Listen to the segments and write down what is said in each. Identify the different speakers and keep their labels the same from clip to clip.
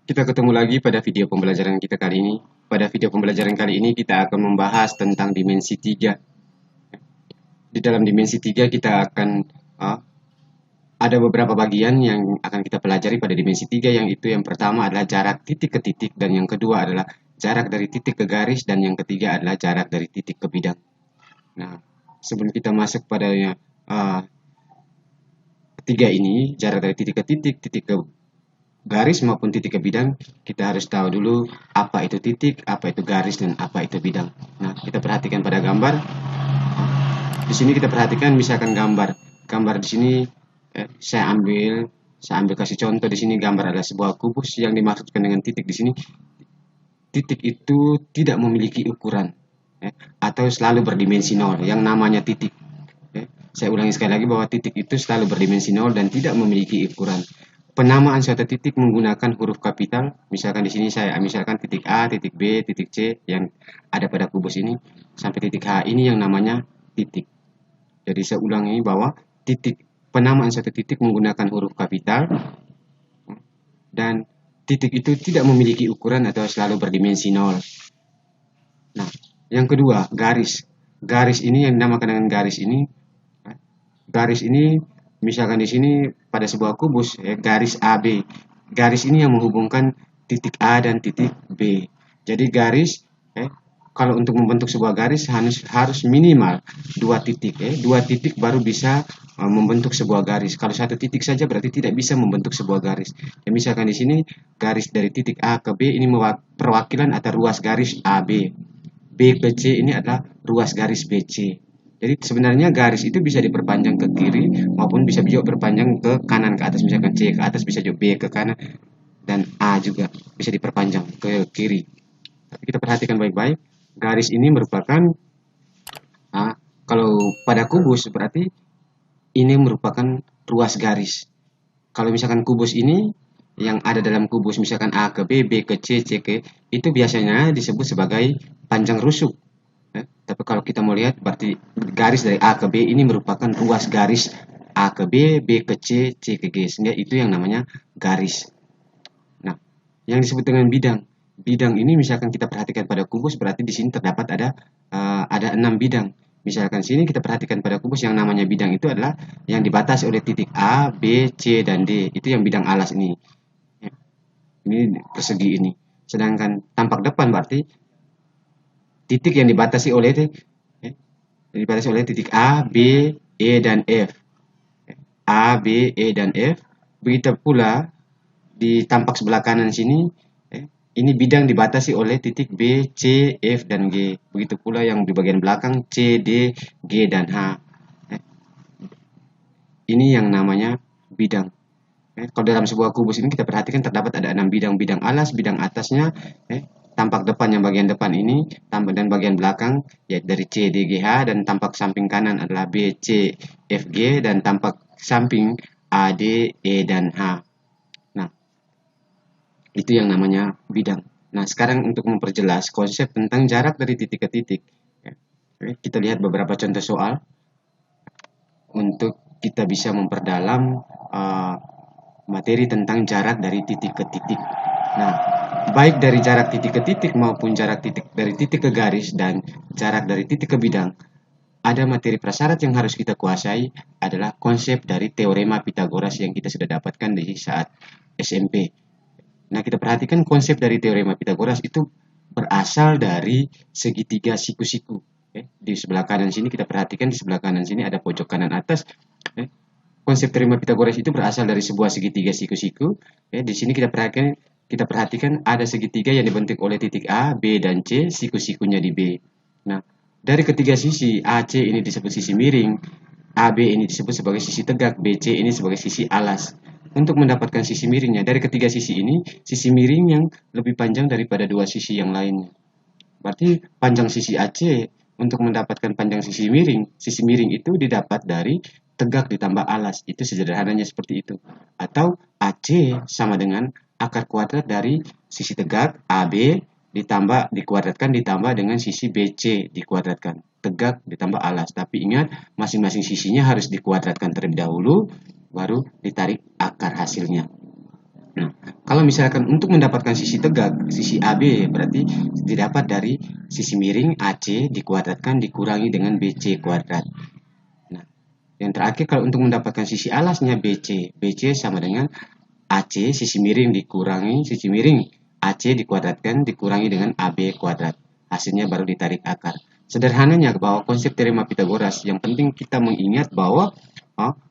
Speaker 1: Kita ketemu lagi pada video pembelajaran kita kali ini. Pada video pembelajaran kali ini kita akan membahas tentang dimensi 3. Di dalam dimensi 3 kita akan uh, ada beberapa bagian yang akan kita pelajari pada dimensi 3, yang itu yang pertama adalah jarak titik ke titik, dan yang kedua adalah jarak dari titik ke garis, dan yang ketiga adalah jarak dari titik ke bidang. Nah, sebelum kita masuk pada ketiga ini, jarak dari titik ke titik, titik ke garis maupun titik ke bidang, kita harus tahu dulu apa itu titik, apa itu garis, dan apa itu bidang. Nah, kita perhatikan pada gambar. Di sini kita perhatikan misalkan gambar. Gambar di sini saya ambil kasih contoh. Di sini gambar adalah sebuah kubus. Yang dimaksudkan dengan titik di sini, titik itu tidak memiliki ukuran, atau selalu berdimensi nol. Yang namanya titik, saya ulangi sekali lagi bahwa titik itu selalu berdimensi nol dan tidak memiliki ukuran. Penamaan suatu titik menggunakan huruf kapital. Misalkan di sini saya misalkan titik A, titik B, titik C yang ada pada kubus ini sampai titik H, ini yang namanya titik. Jadi saya ulangi bahwa titik, penamaan suatu titik menggunakan huruf kapital, dan titik itu tidak memiliki ukuran atau selalu berdimensi nol. Nah, yang kedua, garis. Garis ini yang dinamakan dengan garis ini. Garis ini misalkan di sini pada sebuah kubus, garis AB. Garis ini yang menghubungkan titik A dan titik B. Jadi garis, kalau untuk membentuk sebuah garis harus minimal dua titik, dua titik baru bisa membentuk sebuah garis. Kalau satu titik saja berarti tidak bisa membentuk sebuah garis. Ya, misalkan di sini garis dari titik A ke B ini perwakilan atau ruas garis AB. B ke C ini adalah ruas garis BC. Jadi sebenarnya garis itu bisa diperpanjang ke kiri maupun bisa juga berpanjang ke kanan ke atas. Misalkan C ke atas bisa juga B ke kanan, dan A juga bisa diperpanjang ke kiri. Tapi kita perhatikan baik-baik, garis ini merupakan kalau pada kubus berarti ini merupakan ruas garis. Kalau misalkan kubus ini yang ada dalam kubus misalkan A ke B, B ke C, C ke, itu biasanya disebut sebagai panjang rusuk. Tapi kalau kita mau lihat berarti garis dari A ke B ini merupakan ruas garis A ke B, B ke C, C ke G. Sehingga itu yang namanya garis. Nah, yang disebut dengan bidang. Bidang ini misalkan kita perhatikan pada kubus berarti di sini terdapat ada 6 bidang. Misalkan sini kita perhatikan pada kubus yang namanya bidang itu adalah yang dibatasi oleh titik A, B, C, dan D. Itu yang bidang alas ini. Ini persegi ini. Sedangkan tampak depan berarti titik yang dibatasi oleh titik A, B, E, dan F. A, B, E, dan F. Begitu pula di tampak sebelah kanan sini, ini bidang dibatasi oleh titik B, C, F, dan G. Begitu pula yang di bagian belakang C, D, G, dan H. Ini yang namanya bidang. Kalau dalam sebuah kubus ini kita perhatikan terdapat ada 6 bidang. Bidang alas, bidang atasnya, tampak depan yang bagian depan ini, tampak dan bagian belakang yaitu dari C, D, G, H, dan tampak samping kanan adalah B, C, F, G, dan tampak samping A, D, E, dan H. Nah, itu yang namanya bidang. Nah, sekarang untuk memperjelas konsep tentang jarak dari titik ke titik, kita lihat beberapa contoh soal untuk kita bisa memperdalam materi tentang jarak dari titik ke titik. Nah, baik dari jarak titik ke titik maupun jarak titik dari titik ke garis dan jarak dari titik ke bidang, ada materi prasyarat yang harus kita kuasai adalah konsep dari teorema Pitagoras yang kita sudah dapatkan di saat SMP. Nah, kita perhatikan konsep dari teorema Pitagoras itu berasal dari segitiga siku-siku. Di sebelah kanan sini kita perhatikan, di sebelah kanan sini ada pojok kanan atas. Konsep teorema Pitagoras itu berasal dari sebuah segitiga siku-siku. Di sini kita perhatikan ada segitiga yang dibentuk oleh titik A, B, dan C, siku-sikunya di B. Nah, dari ketiga sisi, AC ini disebut sisi miring, AB ini disebut sebagai sisi tegak, BC ini sebagai sisi alas. Untuk mendapatkan sisi miringnya, dari ketiga sisi ini, sisi miring yang lebih panjang daripada dua sisi yang lainnya. Berarti panjang sisi AC untuk mendapatkan panjang sisi miring itu didapat dari tegak ditambah alas. Itu sederhananya seperti itu. Atau AC sama dengan akar kuadrat dari sisi tegak AB dikuadratkan ditambah dengan sisi BC dikuadratkan. Tegak ditambah alas. Tapi ingat, masing-masing sisinya harus dikuadratkan terlebih dahulu, baru ditarik akar hasilnya. Nah, kalau misalkan untuk mendapatkan sisi tegak, sisi AB berarti didapat dari sisi miring AC dikuadratkan dikurangi dengan BC kuadrat. Nah, yang terakhir kalau untuk mendapatkan sisi alasnya BC, BC sama dengan AC sisi miring dikurangi sisi miring AC dikuadratkan dikurangi dengan AB kuadrat. Hasilnya baru ditarik akar. Sederhananya bahwa konsep teorema Pitagoras yang penting kita mengingat bahwa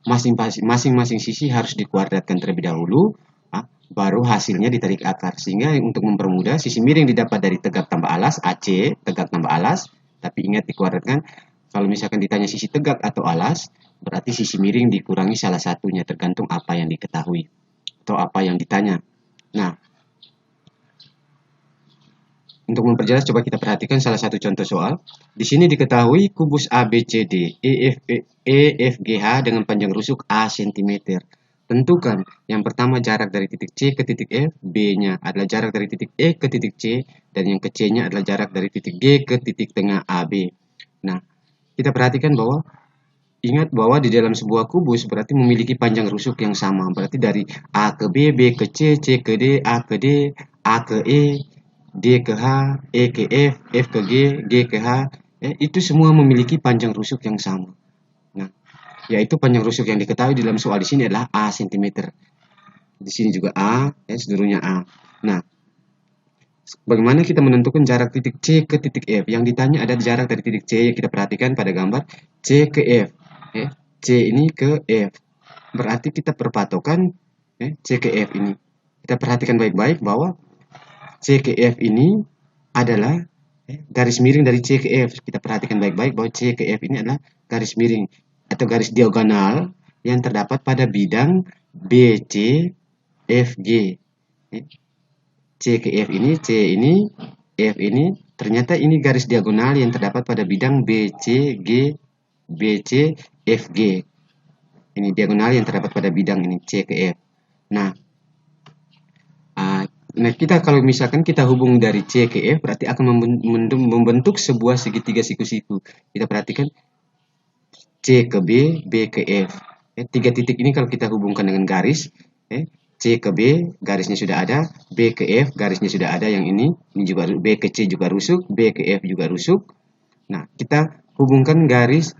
Speaker 1: masing-masing sisi harus dikuadratkan terlebih dahulu, baru hasilnya ditarik akar. Sehingga untuk mempermudah sisi miring didapat dari tegak tambah alas AC, tegak tambah alas, tapi ingat dikuadratkan. Kalau misalkan ditanya sisi tegak atau alas, berarti sisi miring dikurangi salah satunya tergantung apa yang diketahui atau apa yang ditanya. Nah, untuk memperjelas coba kita perhatikan salah satu contoh soal. Di sini diketahui kubus ABCD EFGH dengan panjang rusuk A cm. Tentukan yang pertama jarak dari titik C ke titik F, B-nya adalah jarak dari titik E ke titik C, dan yang ke C-nya adalah jarak dari titik G ke titik tengah AB. Nah, kita perhatikan bahwa ingat bahwa di dalam sebuah kubus berarti memiliki panjang rusuk yang sama. Berarti dari A ke B, B ke C, C ke D, A ke D, A ke E, D ke H, E ke F, F ke G, G ke H, itu semua memiliki panjang rusuk yang sama. Nah, yaitu panjang rusuk yang diketahui dalam soal di sini adalah A cm. Di sini juga A, seluruhnya A. Nah, bagaimana kita menentukan jarak titik C ke titik F? Yang ditanya ada jarak dari titik C yang kita perhatikan pada gambar C ke F. C ini ke F. Berarti kita berpatokan C ke F ini. Kita perhatikan baik-baik bahwa C ke F ini adalah garis miring dari C ke F. Kita perhatikan baik-baik bahwa C ke F ini adalah garis miring atau garis diagonal yang terdapat pada bidang BC FG. C ke F ini, C ini, F ini, ternyata ini garis diagonal yang terdapat pada bidang BC FG. Ini diagonal yang terdapat pada bidang ini C ke F. Nah, kita kalau misalkan kita hubung dari C ke F berarti akan membentuk sebuah segitiga siku-siku. Kita perhatikan C ke B, B ke F. Tiga titik ini kalau kita hubungkan dengan garis, C ke B garisnya sudah ada, B ke F garisnya sudah ada yang ini juga B ke C juga rusuk, B ke F juga rusuk. Nah, kita hubungkan garis,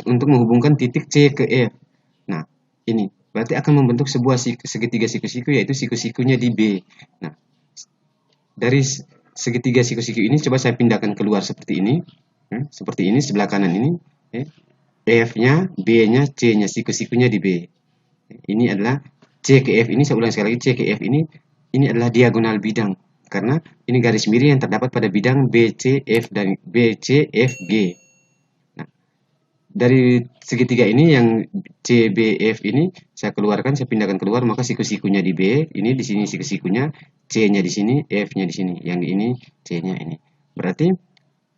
Speaker 1: untuk menghubungkan titik C ke F. Nah, ini berarti akan membentuk sebuah segitiga siku-siku yaitu siku-sikunya di B. Nah, dari segitiga siku-siku ini coba saya pindahkan keluar seperti ini. Seperti ini sebelah kanan ini. F-nya, B-nya, C-nya, siku-sikunya di B. Ini adalah C ke F ini, saya ulang sekali lagi, C ke F ini adalah diagonal bidang. Karena ini garis miring yang terdapat pada bidang BCF dan BCFG. Nah, dari segitiga ini yang CBF ini saya keluarkan, saya pindahkan keluar, maka siku-sikunya di B, ini di sini siku-sikunya, C-nya di sini, F-nya di sini, yang ini C-nya ini. Berarti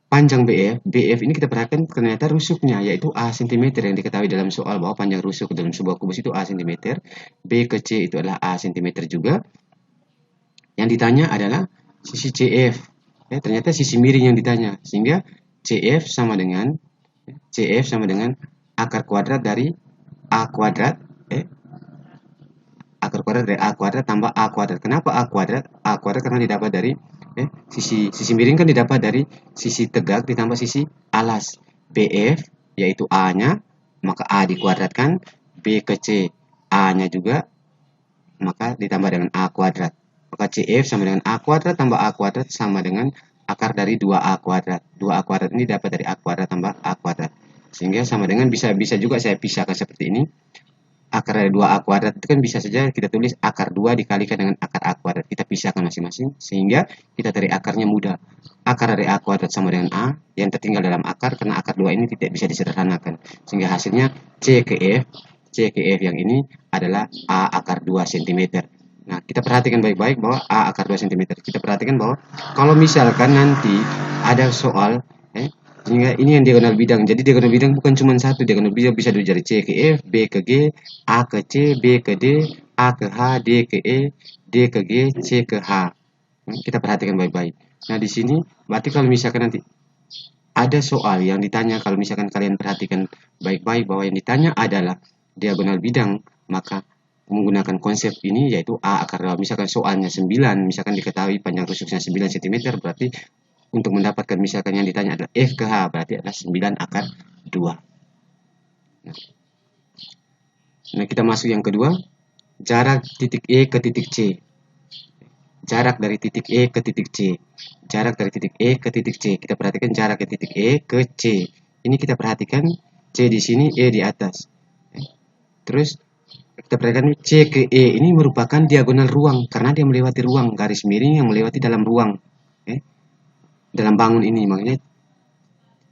Speaker 1: panjang BF ini kita perhatikan ternyata rusuknya yaitu A cm yang diketahui dalam soal bahwa panjang rusuk dalam sebuah kubus itu A cm, B ke C itu adalah A cm juga. Yang ditanya adalah sisi CF. Ternyata sisi miring yang ditanya. Sehingga CF sama dengan akar kuadrat dari A kuadrat. Akar kuadrat dari A kuadrat tambah A kuadrat. Kenapa A kuadrat? A kuadrat karena didapat dari sisi miring kan didapat dari sisi tegak ditambah sisi alas. BF yaitu A-nya, maka A dikuadratkan. B ke C A-nya juga, maka ditambah dengan A kuadrat. Maka CF sama dengan A kuadrat tambah A kuadrat sama dengan akar dari 2A kuadrat. 2A kuadrat ini dapat dari A kuadrat tambah A kuadrat. Sehingga sama dengan bisa juga saya pisahkan seperti ini. Akar dari 2A kuadrat itu kan bisa saja kita tulis akar 2 dikalikan dengan akar A kuadrat. Kita pisahkan masing-masing sehingga kita cari akarnya mudah. Akar dari A kuadrat sama dengan A yang tertinggal dalam akar karena akar 2 ini tidak bisa disederhanakan. Sehingga hasilnya C ke F yang ini adalah A akar 2 cm. Nah, kita perhatikan baik-baik bahwa A akar 2 cm. Kita perhatikan bahwa kalau misalkan nanti ada soal, sehingga ini yang diagonal bidang. Jadi diagonal bidang bukan cuma satu, diagonal bidang bisa dari C ke F, B ke G, A ke C, B ke D, A ke H, D ke E, D ke G, C ke H. Kita perhatikan baik-baik. Nah, di sini berarti kalau misalkan nanti ada soal yang ditanya, kalau misalkan kalian perhatikan baik-baik bahwa yang ditanya adalah diagonal bidang, maka menggunakan konsep ini yaitu A akar 2. Misalkan soalnya 9, misalkan diketahui panjang rusuknya 9 cm, berarti untuk mendapatkan misalkan yang ditanya adalah F ke H, berarti adalah 9 akar 2. Nah, kita masuk yang kedua, jarak titik E ke titik C. Jarak dari titik E ke titik C. Jarak dari titik E ke titik C. Kita perhatikan jarak dari titik E ke C. Ini kita perhatikan C di sini, E di atas. Terus kita perhatikan C ke E ini merupakan diagonal ruang karena dia melewati ruang, garis miring yang melewati dalam ruang. Dalam bangun ini, makanya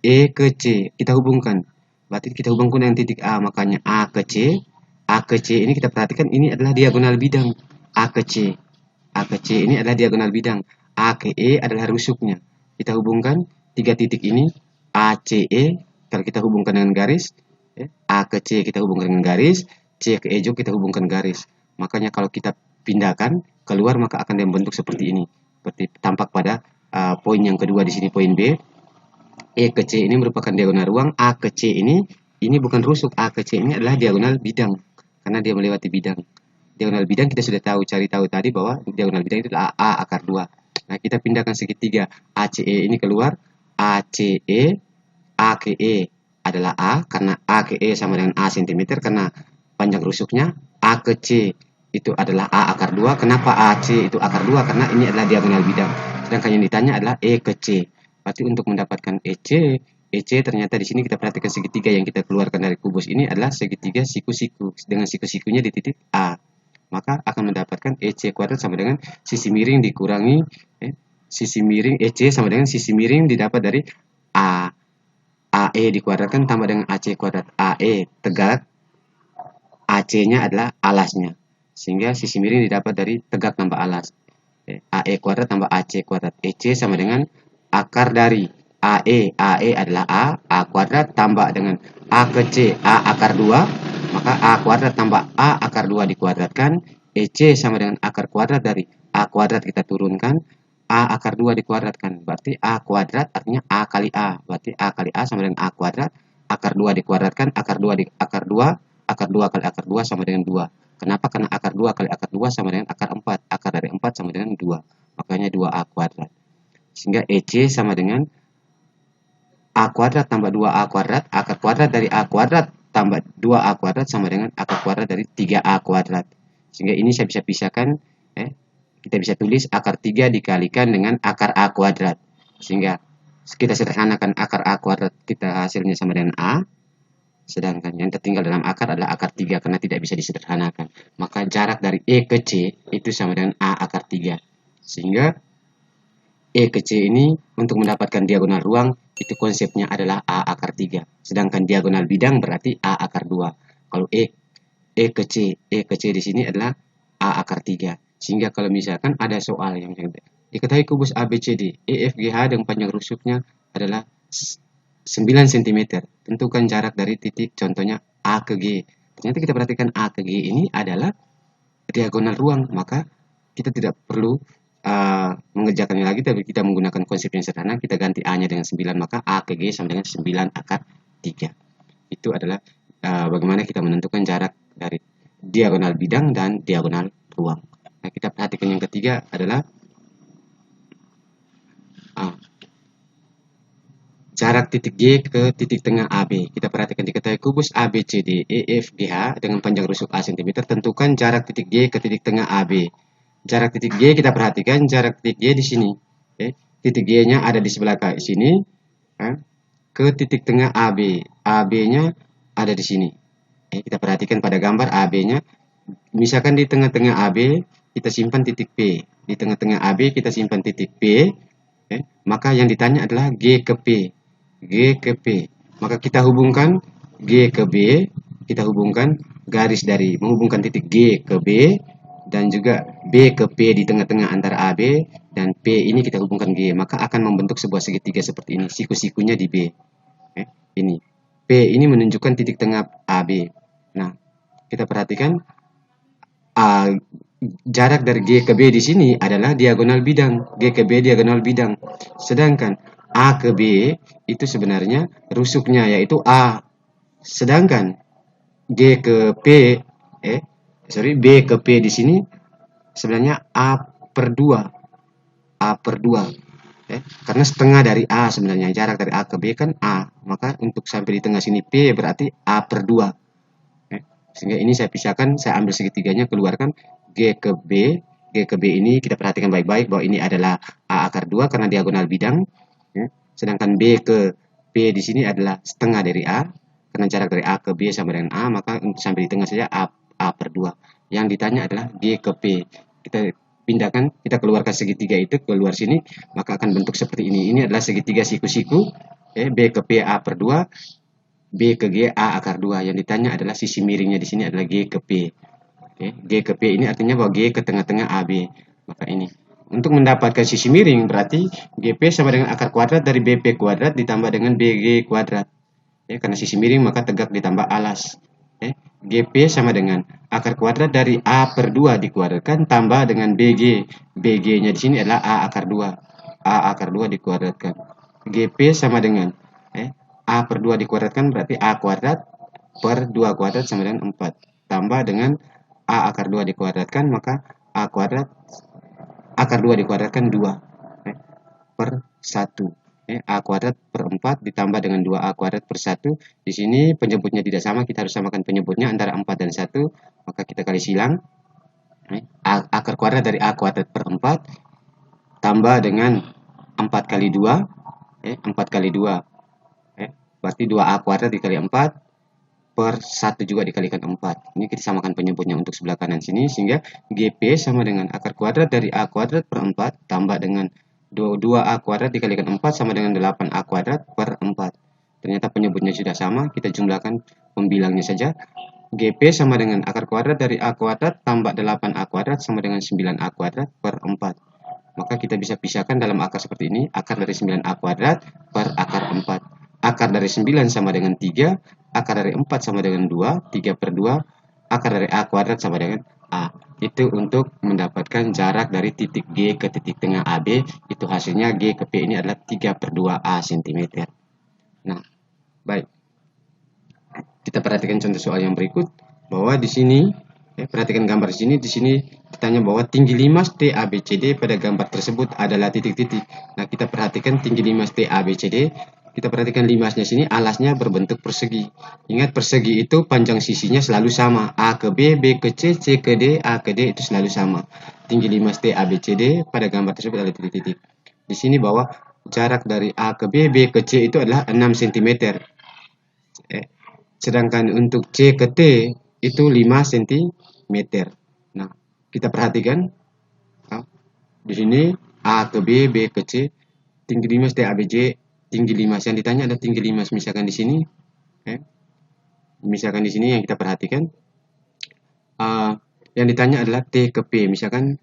Speaker 1: E ke C kita hubungkan. Berarti kita hubungkan dengan titik A, makanya A ke C. A ke C ini kita perhatikan ini adalah diagonal bidang. A ke C. A ke C ini adalah diagonal bidang. A ke E adalah rusuknya. Kita hubungkan tiga titik ini, A, C, E. Kalau kita hubungkan dengan garis, A ke C kita hubungkan dengan garis, C ke E juga kita hubungkan garis. Makanya kalau kita pindahkan keluar maka akan membentuk seperti ini. Seperti tampak pada poin yang kedua di sini, poin B. E ke C ini merupakan diagonal ruang. A ke C ini bukan rusuk. A ke C ini adalah diagonal bidang karena dia melewati bidang. Diagonal bidang kita sudah cari tahu tadi bahwa diagonal bidang itu adalah A akar 2. Nah, kita pindahkan segitiga ACE ini keluar. ACE, A ke E adalah A karena A ke E sama dengan A cm karena panjang rusuknya. A ke C itu adalah A akar 2. Kenapa AC itu akar 2? Karena ini adalah diagonal bidang. Sedangkan yang ditanya adalah E ke C. Berarti untuk mendapatkan EC ternyata di sini kita perhatikan segitiga yang kita keluarkan dari kubus ini adalah segitiga siku-siku dengan siku-sikunya di titik A. Maka akan mendapatkan EC kuadrat sama dengan sisi miring dikurangi sisi miring EC sama dengan sisi miring didapat dari A. AE dikuadratkan tambah dengan AC kuadrat. AE tegak, AC-nya adalah alasnya. Sehingga sisi miring didapat dari tegak tambah alas. AE kuadrat tambah AC kuadrat. EC sama dengan akar dari AE adalah A kuadrat tambah dengan A ke C, A akar 2, maka A kuadrat tambah A akar 2 dikuadratkan, EC sama dengan akar kuadrat dari A kuadrat kita turunkan, A akar 2 dikuadratkan, berarti A kuadrat artinya A kali A, berarti A kali A sama dengan A kuadrat, akar 2 dikuadratkan, akar 2 kali akar 2 sama dengan 2. Kenapa? Karena akar 2 kali akar 2 sama dengan akar 4, akar dari 4 sama dengan 2, makanya 2A kuadrat. Sehingga EC sama dengan A kuadrat tambah 2A kuadrat, akar kuadrat dari A kuadrat tambah 2A kuadrat sama dengan akar kuadrat dari 3A kuadrat. Sehingga ini saya bisa pisahkan, kita bisa tulis akar 3 dikalikan dengan akar A kuadrat. Sehingga kita sederhanakan akar A kuadrat, kita hasilnya sama dengan A. Sedangkan yang tertinggal dalam akar adalah akar 3 karena tidak bisa disederhanakan. Maka jarak dari E ke C itu sama dengan A akar 3. Sehingga E ke C ini untuk mendapatkan diagonal ruang itu konsepnya adalah A akar 3. Sedangkan diagonal bidang berarti A akar 2. Kalau E ke C di sini adalah A akar 3. Sehingga kalau misalkan ada soal yang diketahui kubus ABCD, EFGH dengan panjang rusuknya adalah 9 cm. Tentukan jarak dari titik contohnya A ke G. Ternyata kita perhatikan A ke G ini adalah diagonal ruang, maka kita tidak perlu mengerjakannya lagi, tapi kita menggunakan konsep yang sederhana, kita ganti A-nya dengan 9, maka A ke G sama dengan 9 akar 3. Itu adalah bagaimana kita menentukan jarak dari diagonal bidang dan diagonal ruang. Nah, kita perhatikan yang ketiga adalah jarak titik G ke titik tengah AB. Kita perhatikan diketahui kubus ABCD, EFGH dengan panjang rusuk A cm, tentukan jarak titik G ke titik tengah AB. Jarak titik G kita perhatikan jarak titik G di sini. Titik G-nya ada di sebelah sini. Ke titik tengah AB. AB-nya ada di sini. Kita perhatikan pada gambar AB-nya. Misalkan di tengah-tengah AB kita simpan titik P. Di tengah-tengah AB kita simpan titik P. Maka yang ditanya adalah G ke P. G ke P. Maka kita hubungkan G ke B. Kita hubungkan garis dari menghubungkan titik G ke B. Dan juga B ke P di tengah-tengah antara AB dan P ini kita hubungkan G, maka akan membentuk sebuah segitiga seperti ini. Siku-sikunya di B. Ini P ini menunjukkan titik tengah AB. Nah, kita perhatikan jarak dari G ke B di sini adalah diagonal bidang. G ke B diagonal bidang. Sedangkan A ke B itu sebenarnya rusuknya yaitu A. Sedangkan G ke P sorry, B ke P di sini sebenarnya A per 2. A per 2. Karena setengah dari A sebenarnya, jarak dari A ke B kan A. Maka untuk sampai di tengah sini P berarti A per 2. Sehingga ini saya pisahkan, saya ambil segitiganya, keluarkan G ke B. G ke B ini kita perhatikan baik-baik bahwa ini adalah A akar 2 karena diagonal bidang. Sedangkan B ke P di sini adalah setengah dari A. Karena jarak dari A ke B sama dengan A, maka untuk sampai di tengah saja A per 2. Yang ditanya adalah G ke P. Kita pindahkan, kita keluarkan segitiga itu keluar sini, maka akan bentuk seperti ini. Ini adalah segitiga siku-siku. B ke P A per 2, B ke G A akar 2. Yang ditanya adalah sisi miringnya di sini adalah G ke P. G ke P ini artinya bahwa G ke tengah-tengah AB. Maka ini. Untuk mendapatkan sisi miring berarti GP sama dengan akar kuadrat dari BP kuadrat ditambah dengan BG kuadrat. Karena sisi miring maka tegak ditambah alas. GP sama dengan akar kuadrat dari A per 2 dikuadratkan tambah dengan BG. BG-nya di sini adalah A akar 2. A akar 2 dikuadratkan. GP sama dengan A per 2 dikuadratkan berarti A kuadrat per 2 kuadrat sama dengan 4. Tambah dengan A akar 2 dikuadratkan, maka A kuadrat akar 2 dikuadratkan 2 per 1. A kuadrat per 4 ditambah dengan 2A kuadrat per 1. Di sini penyebutnya tidak sama, kita harus samakan penyebutnya antara 4 dan 1. Maka kita kali silang. Akar kuadrat dari A kuadrat per 4 tambah dengan 4 kali 2. 4 kali 2. Berarti 2A kuadrat dikali 4 per 1 juga dikalikan 4. Ini kita samakan penyebutnya untuk sebelah kanan sini, sehingga GP sama dengan akar kuadrat dari A kuadrat per 4 tambah dengan 2A kuadrat dikalikan 4 sama dengan 8A kuadrat per 4. Ternyata penyebutnya sudah sama, kita jumlahkan pembilangnya saja. GP sama dengan akar kuadrat dari A kuadrat tambah 8A kuadrat sama dengan 9A kuadrat per 4. Maka kita bisa pisahkan dalam akar seperti ini, akar dari 9A kuadrat per akar 4. Akar dari 9 sama dengan 3, akar dari 4 sama dengan 2, 3 per 2, akar dari A kuadrat sama dengan A. Itu untuk mendapatkan jarak dari titik G ke titik tengah AB, itu hasilnya G ke P ini adalah 3 per 2 A cm. Nah, baik. Kita perhatikan contoh soal yang berikut, bahwa di sini, perhatikan gambar di sini ditanya bahwa tinggi limas T ABCD pada gambar tersebut adalah titik-titik. Nah, kita perhatikan tinggi limas T ABCD. Kita perhatikan limasnya sini, alasnya berbentuk persegi. Ingat, persegi itu panjang sisinya selalu sama. A ke B, B ke C, C ke D, A ke D itu selalu sama. Tinggi limas T ABCD pada gambar tersebut adalah titik-titik. Di sini bahwa jarak dari A ke B, B ke C itu adalah 6 cm. Sedangkan untuk C ke T itu 5 cm. Nah, kita perhatikan. Di sini A ke B, B ke C, tinggi limas T ABC, tinggi limas yang ditanya ada tinggi limas, misalkan di sini, misalkan di sini yang kita perhatikan, yang ditanya adalah T ke P, misalkan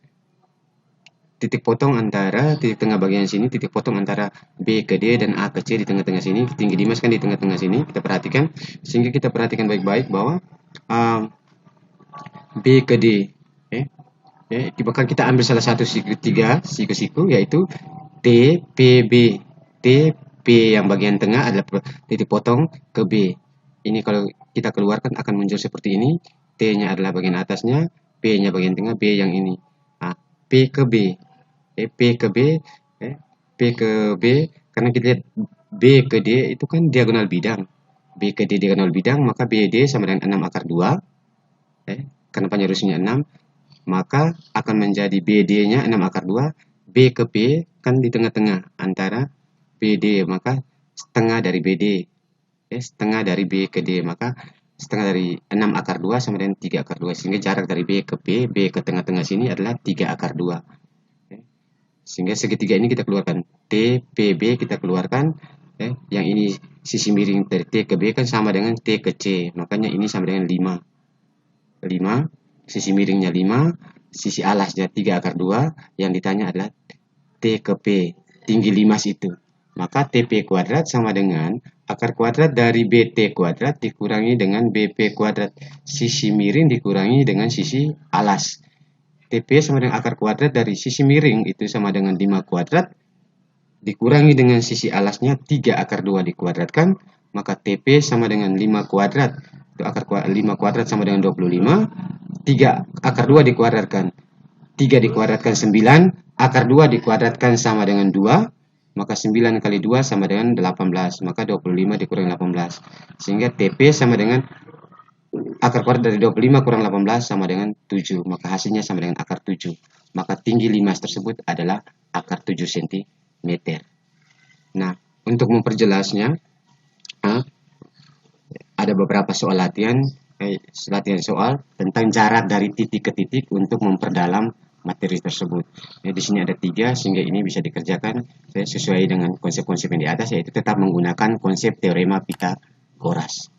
Speaker 1: titik potong antara titik tengah bagian sini, titik potong antara B ke D dan A ke C di tengah-tengah sini, tinggi limas kan di tengah-tengah sini, kita perhatikan, sehingga kita perhatikan baik-baik bahwa B ke D, bahkan kita ambil salah satu siku yaitu T P B, T P yang bagian tengah adalah titik potong ke B. Ini kalau kita keluarkan akan muncul seperti ini. T-nya adalah bagian atasnya, P-nya bagian tengah, B yang ini. P ke B. P ke B, P ke B, karena kita lihat B ke D itu kan diagonal bidang. B ke D diagonal bidang, maka BD sama dengan 6 akar 2. Karena panjang rusuhnya 6, maka akan menjadi BD-nya 6 akar 2. B ke P kan di tengah-tengah antara BD, maka setengah dari BD, setengah dari B ke D, maka setengah dari 6 akar 2 sama dengan 3 akar 2, sehingga jarak dari B ke P, B ke tengah-tengah sini adalah 3 akar 2. Sehingga segitiga ini kita keluarkan, T, P, B kita keluarkan, yang ini sisi miring dari T ke B kan sama dengan T ke C, makanya ini sama dengan 5, sisi miringnya 5, sisi alasnya 3 akar 2, yang ditanya adalah T ke P, tinggi limas itu. Maka TP kuadrat sama dengan akar kuadrat dari BT kuadrat dikurangi dengan BP kuadrat. Sisi miring dikurangi dengan sisi alas. TP sama dengan akar kuadrat dari sisi miring itu sama dengan 5 kuadrat. Dikurangi dengan sisi alasnya 3 akar 2 dikuadratkan. maka TP sama dengan 5 kuadrat. Itu akar 5 kuadrat sama dengan 25. 3 akar 2 dikuadratkan. 3 dikuadratkan 9, akar 2 dikuadratkan sama dengan 2, maka 9 kali 2 sama dengan 18, maka 25 dikurangi 18. Sehingga TP sama dengan akar kuadrat dari 25 kurang 18 sama dengan 7, maka hasilnya sama dengan akar 7. Maka tinggi limas tersebut adalah akar 7 cm. Nah, untuk memperjelasnya, ada beberapa soal latihan soal tentang jarak dari titik ke titik untuk memperdalam materi tersebut. Di sini ada 3, sehingga ini bisa dikerjakan sesuai dengan konsep-konsep yang di atas, yaitu tetap menggunakan konsep teorema Pythagoras.